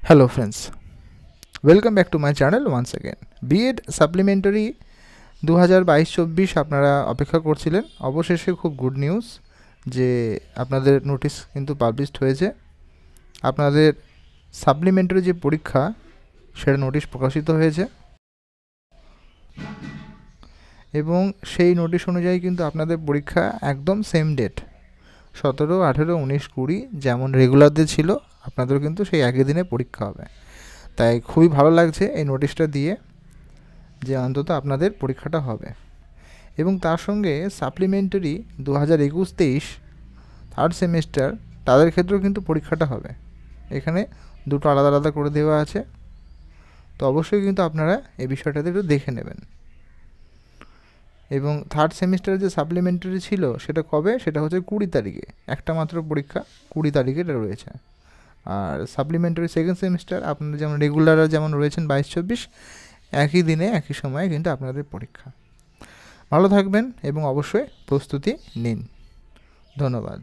Hello friends, welcome back to my channel once again. B.Ed supplementary 2022-24 আপনারা অপেক্ষা করছিলেন। অবশেষে খুব গুড নিউজ যে আপনাদের নোটিশ কিন্তু পাবলিশড হয়েছে। আপনাদের সাপ্লিমেন্টারি যে পরীক্ষা সেটা নোটিশ প্রকাশিত হয়েছে এবং সেই নোটিশ অনুযায়ী কিন্তু আপনাদের পরীক্ষা একদম সেম ডেট 17, 18, 19, 20 যেমন রেগুলারদের ছিল আপনাদেরও কিন্তু সেই একই দিনে পরীক্ষা হবে। তাই খুবই ভালো লাগছে এই নোটিশটা দিয়ে যে অন্তত আপনাদের পরীক্ষাটা হবে। এবং তার সঙ্গে সাপ্লিমেন্টারি 2021-23 থার্ড সেমিস্টার তাদের ক্ষেত্রেও কিন্তু পরীক্ষাটা হবে। এখানে দুটো আলাদা আলাদা করে দেওয়া আছে, তো অবশ্যই কিন্তু আপনারা এই বিষয়টাতে একটু দেখে নেবেন। এবং থার্ড সেমিস্টারে যে সাপ্লিমেন্টারি ছিল সেটা কবে, সেটা হচ্ছে 20 তারিখে, একটা মাত্র পরীক্ষা 20 তারিখে এটা রয়েছে। আর সাপ্লিমেন্টারি সেকেন্ড সেমিস্টার আপনারা যেমন রেগুলার যেমন রয়েছেন 22-24 একই দিনে একই সময়ে কিন্তু আপনাদের পরীক্ষা। ভালো থাকবেন এবং অবশ্যই প্রস্তুতি নিন। ধন্যবাদ।